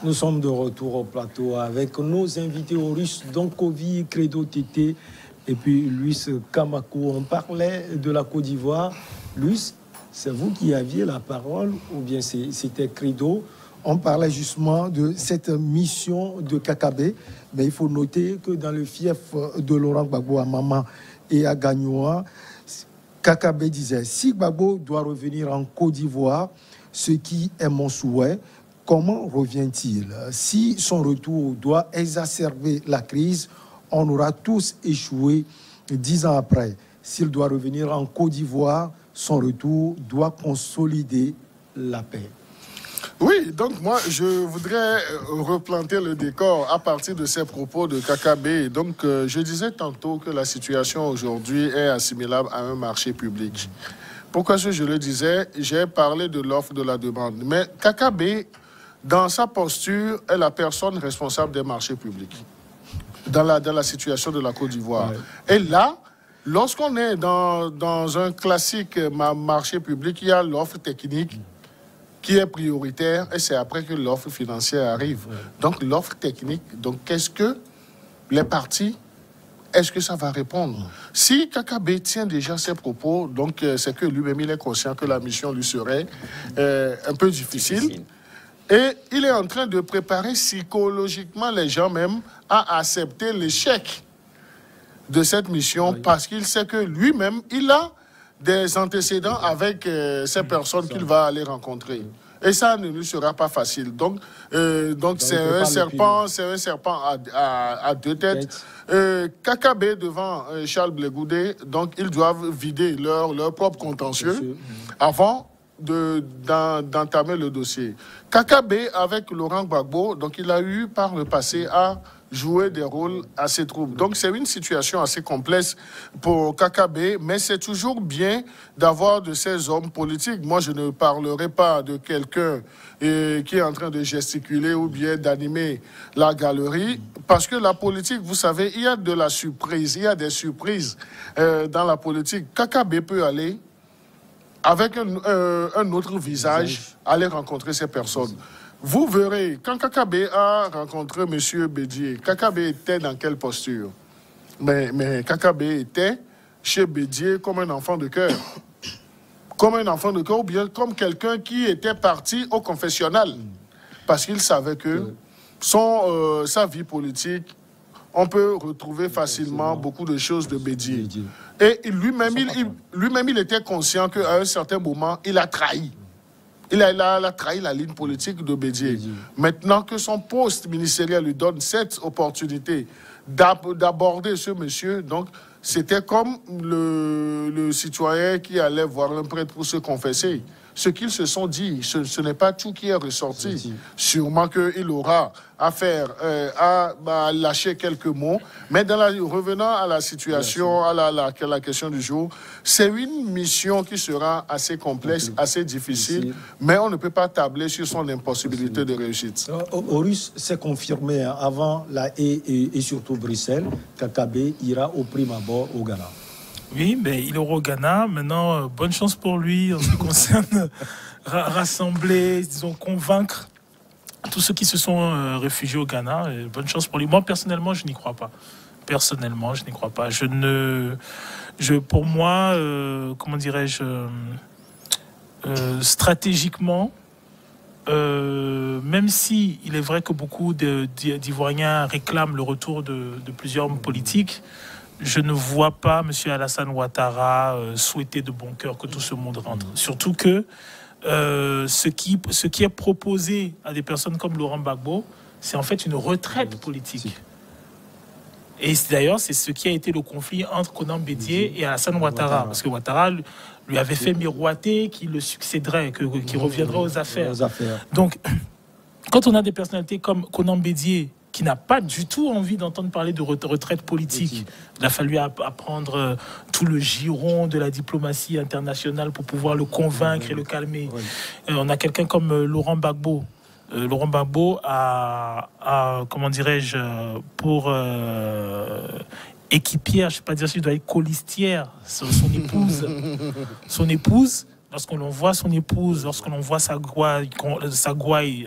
Nous sommes de retour au plateau avec nos invités au russe, Donkovi, Credo Tété et puis Luis Kamako. On parlait de la Côte d'Ivoire. Luis, c'est vous qui aviez la parole ou bien c'était Credo? On parlait justement de cette mission de Kakabe, mais il faut noter que dans le fief de Laurent Gbagbo à Mama et à Gagnoa, Kakabe disait, si Gbagbo doit revenir en Côte d'Ivoire, ce qui est mon souhait, comment revient-il? Si son retour doit exacerber la crise, on aura tous échoué 10 ans après. S'il doit revenir en Côte d'Ivoire, son retour doit consolider la paix. Oui, donc moi, je voudrais replanter le décor à partir de ces propos de Kakabe. Donc, je disais tantôt que la situation aujourd'hui est assimilable à un marché public. Pourquoi je le disais? J'ai parlé de l'offre, de la demande. Mais Kakabe, dans sa posture, est la personne responsable des marchés publics dans la situation de la Côte d'Ivoire. Ouais. Et là, lorsqu'on est dans un classique marché public, il y a l'offre technique qui est prioritaire et c'est après que l'offre financière arrive. Ouais. Donc l'offre technique, donc qu'est-ce que les partis, est-ce que ça va répondre? Ouais. Si Kakabe tient déjà ses propos, donc c'est que lui-même il est conscient que la mission lui serait un peu difficile. Et il est en train de préparer psychologiquement les gens même à accepter l'échec de cette mission parce qu'il sait que lui-même, il a des antécédents avec ces personnes qu'il va aller rencontrer. Et ça ne lui sera pas facile. Donc c'est un serpent à deux têtes. Kakabe devant Charles Blé Goudé, donc ils doivent vider leur propre contentieux avant d'entamer le dossier. Kakabe avec Laurent Gbagbo, donc il a eu par le passé à jouer des rôles assez troubles. Donc c'est une situation assez complexe pour Kakabe, mais c'est toujours bien d'avoir de ces hommes politiques. Moi, je ne parlerai pas de quelqu'un qui est en train de gesticuler ou bien d'animer la galerie, parce que la politique, vous savez, il y a de la surprise, il y a des surprises dans la politique. Kakabe peut aller avec un autre visage, aller rencontrer ces personnes. Vous verrez, quand Kakabe a rencontré M. Bédié, Kakabe était dans quelle posture? Mais Kakabe était chez Bédié comme un enfant de cœur. Comme un enfant de cœur ou bien comme quelqu'un qui était parti au confessionnal. Parce qu'il savait que sa vie politique, on peut retrouver facilement beaucoup de choses de Bédié. Et lui-même, il était conscient qu'à un certain moment, il a trahi. Il a trahi la ligne politique de Bédié. Maintenant que son poste ministériel lui donne cette opportunité d'aborder ce monsieur, donc c'était comme le citoyen qui allait voir un prêtre pour se confesser. Ce qu'ils se sont dit, ce n'est pas tout qui est ressorti. Sûrement qu'il aura affaire à lâcher quelques mots, mais revenant à la situation, à la question du jour, c'est une mission qui sera assez complexe, assez difficile, mais on ne peut pas tabler sur son impossibilité de réussite. Horus s'est confirmé avant la haie et surtout Bruxelles, Kakabe ira au prime abord au Ghana. Oui, mais il est au Ghana. Maintenant, bonne chance pour lui en ce qui concerne rassembler, disons, convaincre tous ceux qui se sont réfugiés au Ghana. Bonne chance pour lui. Moi, personnellement, je n'y crois pas. Personnellement, je n'y crois pas. Pour moi, comment dirais-je, stratégiquement, même si il est vrai que beaucoup d'Ivoiriens réclament le retour de plusieurs hommes politiques, je ne vois pas M. Alassane Ouattara souhaiter de bon cœur que tout ce monde rentre. Surtout que ce qui est proposé à des personnes comme Laurent Gbagbo, c'est en fait une retraite politique. Et d'ailleurs, c'est ce qui a été le conflit entre Konan Bédié et Alassane Ouattara. Parce que Ouattara lui avait fait miroiter qu'il le succéderait, qu'il reviendrait aux affaires. Donc, quand on a des personnalités comme Konan Bédié, qui n'a pas du tout envie d'entendre parler de retraite politique. Il a fallu apprendre tout le giron de la diplomatie internationale pour pouvoir le convaincre et le calmer. On a quelqu'un comme Laurent Gbagbo, Laurent Gbagbo a comment dirais-je, pour équipière, je ne sais pas dire si je dois être colistière, son épouse. Son épouse, lorsqu'on voit son épouse, lorsqu'on voit sa gouaille,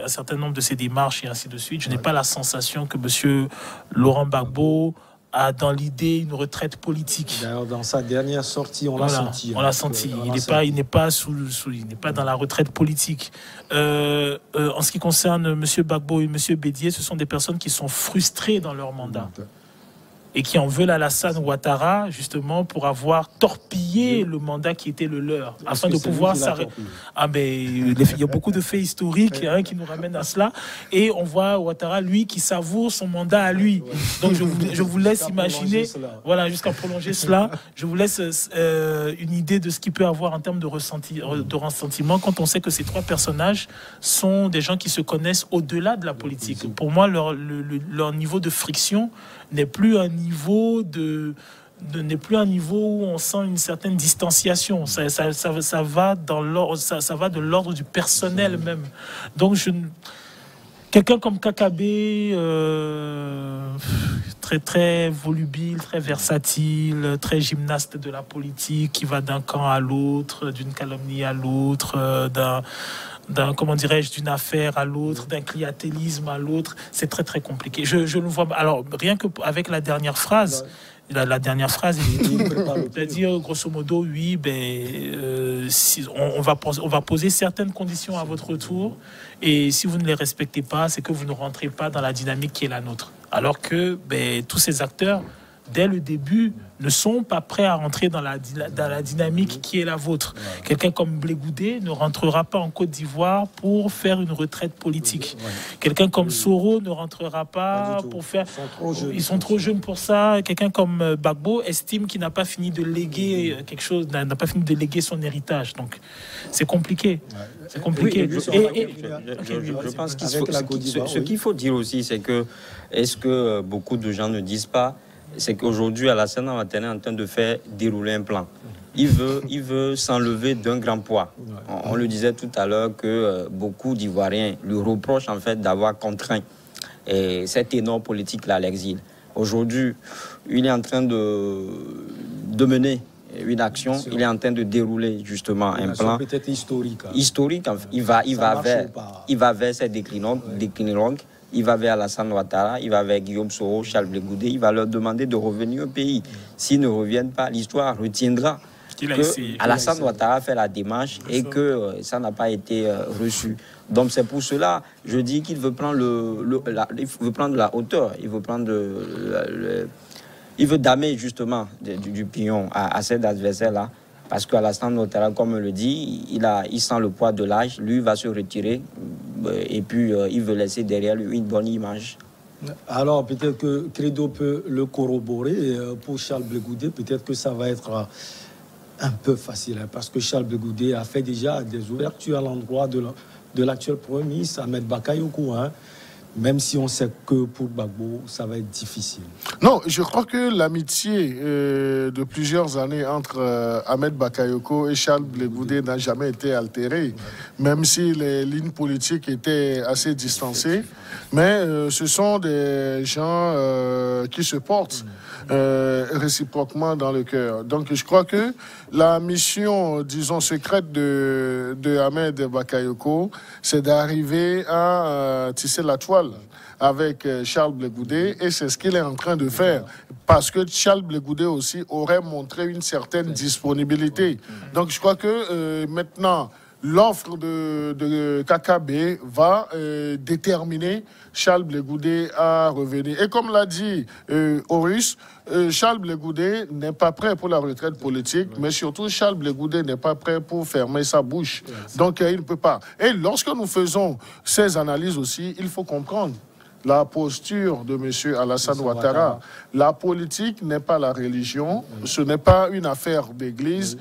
un certain nombre de ses démarches et ainsi de suite, je n'ai pas la sensation que M. Laurent Gbagbo a dans l'idée une retraite politique. D'ailleurs, dans sa dernière sortie, on l'a senti. On l'a senti. Il n'est pas dans la retraite politique. En ce qui concerne M. Gbagbo et M. Bédié, ce sont des personnes qui sont frustrées dans leur mandat. Et qui en veulent à Alassane Ouattara, justement, pour avoir torpillé le mandat qui était le leur, afin de pouvoir s'arrêter. Il y a beaucoup de faits historiques qui nous ramènent à cela. Et on voit Ouattara, lui, qui savoure son mandat à lui. Donc, je vous laisse imaginer, voilà, jusqu'à prolonger cela, je vous laisse une idée de ce qu'il peut avoir en termes de ressentiment quand on sait que ces trois personnages sont des gens qui se connaissent au-delà de la politique. Pour moi, leur niveau de friction n'est plus un niveau où on sent une certaine distanciation. Ça va de l'ordre du personnel même. Donc quelqu'un comme Kakabe, très très volubile, très versatile, très gymnaste de la politique, qui va d'un camp à l'autre, d'une calomnie à l'autre, d'une affaire à l'autre, d'un clientélisme à l'autre, c'est très très compliqué. Je le vois. Alors rien que avec la dernière phrase, c'est-à-dire grosso modo, oui, on va poser certaines conditions à votre retour, et si vous ne les respectez pas, c'est que vous ne rentrez pas dans la dynamique qui est la nôtre. Alors que tous ces acteurs, dès le début, ne sont pas prêts à rentrer dans la dynamique qui est la vôtre. Quelqu'un comme Blé Goudé ne rentrera pas en Côte d'Ivoire pour faire une retraite politique. Quelqu'un comme Soro ne rentrera pas pour faire... Ils sont trop jeunes pour ça. Quelqu'un comme Gbagbo estime qu'il n'a pas fini de léguer quelque chose, n'a pas fini de léguer son héritage. Donc, c'est compliqué. C'est compliqué. Je pense ce qu'il faut dire aussi, c'est que est-ce que beaucoup de gens ne disent pas, c'est qu'aujourd'hui, Alassane Ouattara est en train de faire dérouler un plan. Il veut s'enlever d'un grand poids. On le disait tout à l'heure que beaucoup d'Ivoiriens lui reprochent en fait d'avoir contraint cet énorme politique-là à l'exil. Aujourd'hui, il est en train de mener une action, il est en train de dérouler justement un plan peut-être historique. Historique, il va vers ses déclinologues. Il va vers Alassane Ouattara, il va vers Guillaume Soro, Charles Blé Goudé, il va leur demander de revenir au pays. S'ils ne reviennent pas, l'histoire retiendra que Alassane Ouattara fait la démarche et que ça n'a pas été reçu. Donc c'est pour cela, je dis qu'il veut prendre il veut prendre la hauteur, il veut damer justement du pion à cet adversaire-là. Parce qu'Alassane Ouattara, comme on le dit, il sent le poids de l'âge, lui va se retirer et puis il veut laisser derrière lui une bonne image. Alors peut-être que Credo peut le corroborer. Pour Charles Blé Goudé, peut-être que ça va être un peu facile, parce que Charles Blé Goudé a fait déjà des ouvertures à l'endroit de l'actuel Premier ministre, Ahmed Bakayoko. Même si on sait que pour Gbagbo, ça va être difficile. Non, je crois que l'amitié de plusieurs années entre Ahmed Bakayoko et Charles Blé Goudé n'a jamais été altérée, même si les lignes politiques étaient assez distancées. Mais ce sont des gens qui se portent réciproquement dans le cœur. Donc je crois que la mission, disons, secrète de Ahmed Bakayoko, c'est d'arriver à tisser la toile avec Charles Blé Goudé, et c'est ce qu'il est en train de faire, parce que Charles Blé Goudé aussi aurait montré une certaine disponibilité. Donc je crois que maintenant l'offre de Kakabe va déterminer Charles Blé Goudé à revenir. Et comme l'a dit Horus, Charles Blé Goudé n'est pas prêt pour la retraite politique, mais surtout Charles Blé Goudé n'est pas prêt pour fermer sa bouche. Donc il ne peut pas. Et lorsque nous faisons ces analyses aussi, il faut comprendre la posture de M. Alassane Ouattara. La politique n'est pas la religion, ce n'est pas une affaire d'église,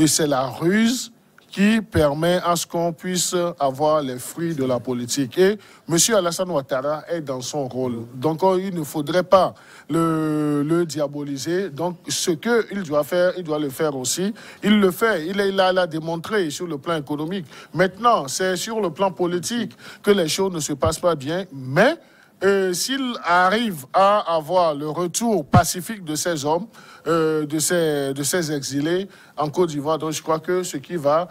c'est la ruse qui permet à ce qu'on puisse avoir les fruits de la politique. Et M. Alassane Ouattara est dans son rôle. Donc, il ne faudrait pas le diaboliser. Donc, ce qu'il doit faire, il doit le faire aussi. Il le fait. Il l'a démontré sur le plan économique. Maintenant, c'est sur le plan politique que les choses ne se passent pas bien. Mais s'il arrive à avoir le retour pacifique de ces hommes, de ces exilés en Côte d'Ivoire, donc je crois que ce qui va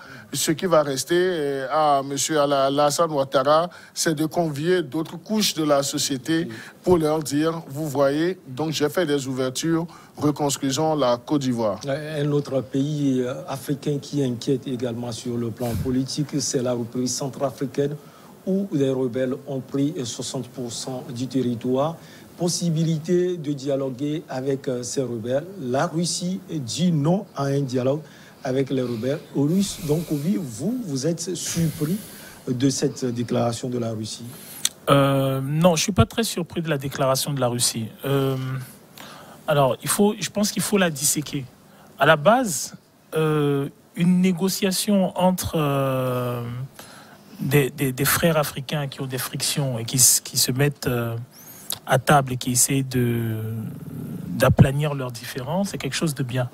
rester à M. Alassane Ouattara, c'est de convier d'autres couches de la société pour leur dire, vous voyez, donc j'ai fait des ouvertures, reconstruisons la Côte d'Ivoire. Un autre pays africain qui inquiète également sur le plan politique, c'est la République centrafricaine, où les rebelles ont pris 60% du territoire. Possibilité de dialoguer avec ces rebelles. La Russie dit non à un dialogue avec les rebelles russes. Donc, vous êtes surpris de cette déclaration de la Russie? Non, je ne suis pas très surpris de la déclaration de la Russie. Alors, je pense qu'il faut la disséquer. À la base, une négociation entre des frères africains qui ont des frictions et qui se mettent à table et qui essaient d'aplanir leurs différends, c'est quelque chose de bien.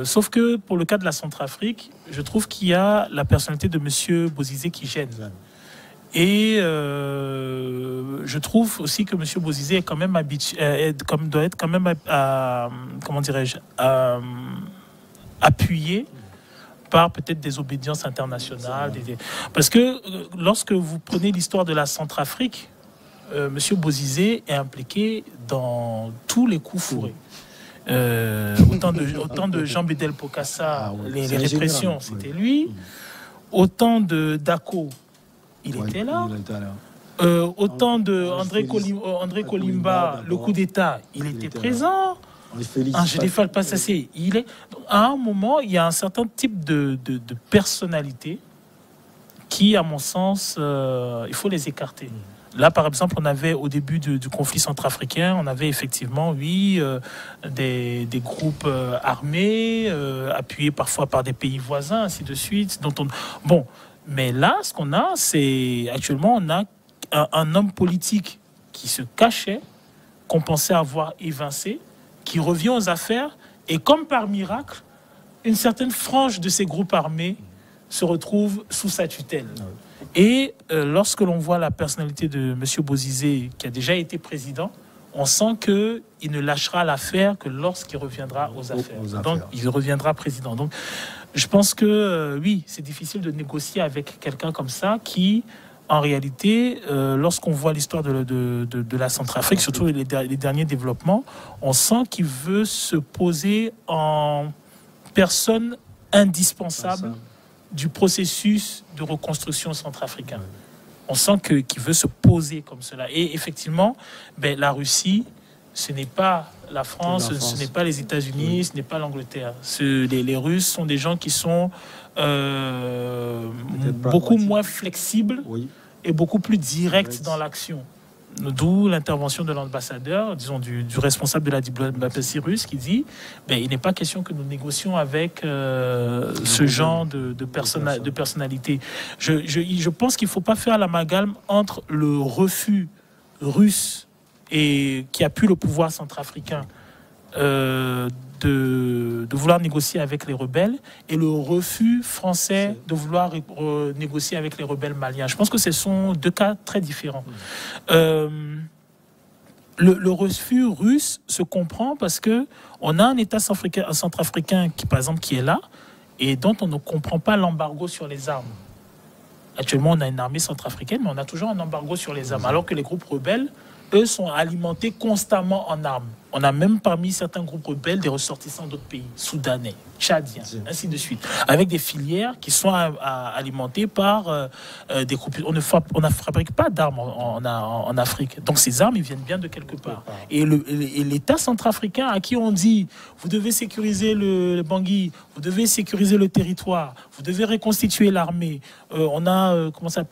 Sauf que pour le cas de la Centrafrique, je trouve qu'il y a la personnalité de M. Bozizé qui gêne. Et je trouve aussi que M. Bozizé est quand même doit être quand même comment dirais-je, appuyé par peut-être des obédiences internationales. Parce que lorsque vous prenez l'histoire de la Centrafrique, M. Bozizé est impliqué dans tous les coups fourrés. Autant de Jean-Bédel Bokassa, les répressions, c'était lui. Autant de Dako, il était là. Autant de André Kolimba, le coup d'État, il était présent. Je défale pas ça. À un moment, il y a un certain type de personnalité qui, à mon sens, il faut les écarter. Là, par exemple, on avait au début du conflit centrafricain, on avait effectivement, des groupes armés, appuyés parfois par des pays voisins, ainsi de suite. Bon, mais là, ce qu'on a, c'est actuellement, on a un homme politique qui se cachait, qu'on pensait avoir évincé, qui revient aux affaires, et comme par miracle, une certaine frange de ces groupes armés se retrouve sous sa tutelle. Et lorsque l'on voit la personnalité de M. Bozizé, qui a déjà été président, on sent qu'il ne lâchera l'affaire que lorsqu'il reviendra aux affaires. Donc, il reviendra président. Donc, je pense que, oui, c'est difficile de négocier avec quelqu'un comme ça qui, en réalité, lorsqu'on voit l'histoire de la Centrafrique, surtout les derniers développements, on sent qu'il veut se poser en personne indispensable du processus de reconstruction centrafricain. On sent qu'il veut se poser comme cela. Et effectivement, la Russie, ce n'est pas la France, ce n'est pas les États-Unis, ce n'est pas l'Angleterre. Les Russes sont des gens qui sont beaucoup moins flexibles et beaucoup plus directs dans l'action. D'où l'intervention de l'ambassadeur, disons du responsable de la diplomatie russe, qui dit il n'est pas question que nous négocions avec ce genre de personnalité. Je pense qu'il ne faut pas faire l'amalgame entre le refus russe et qui a pu le pouvoir centrafricain de vouloir négocier avec les rebelles et le refus français de vouloir négocier avec les rebelles maliens. Je pense que ce sont deux cas très différents. Le refus russe se comprend parce que on a un État centrafricain qui, par exemple, qui est là et dont on ne comprend pas l'embargo sur les armes. Actuellement, on a une armée centrafricaine, mais on a toujours un embargo sur les armes, alors que les groupes rebelles, eux, sont alimentés constamment en armes. On a même parmi certains groupes rebelles des ressortissants d'autres pays, soudanais, tchadiens, ainsi de suite, avec des filières qui sont alimentées par des groupes. On ne fabrique pas d'armes en Afrique. Donc ces armes, ils viennent bien de quelque part. Et l'État centrafricain à qui on dit, vous devez sécuriser le Bangui, vous devez sécuriser le territoire, vous devez reconstituer l'armée. On a,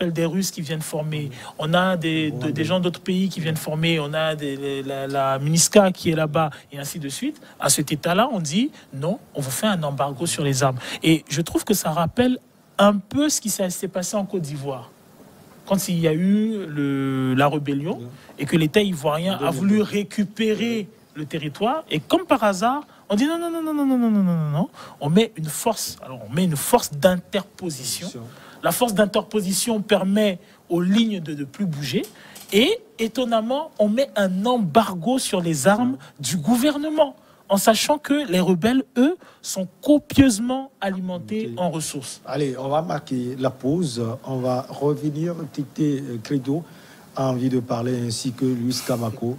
des Russes qui viennent former. On a des gens d'autres pays qui viennent former. On a la MINUSCA qui qui est là-bas, et ainsi de suite. À cet état-là, on dit non, on vous fait un embargo sur les armes. Et je trouve que ça rappelle un peu ce qui s'est passé en Côte d'Ivoire. Quand il y a eu la rébellion et que l'État ivoirien a voulu récupérer le territoire, et comme par hasard, on dit non, on met une force. Alors on met une force d'interposition. La force d'interposition permet aux lignes de ne plus bouger. Et étonnamment, on met un embargo sur les armes du gouvernement, en sachant que les rebelles, eux, sont copieusement alimentés en ressources. Allez, on va marquer la pause. On va revenir. Tite Credo a envie de parler ainsi que Luis Camaco.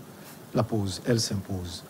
La pause, elle s'impose.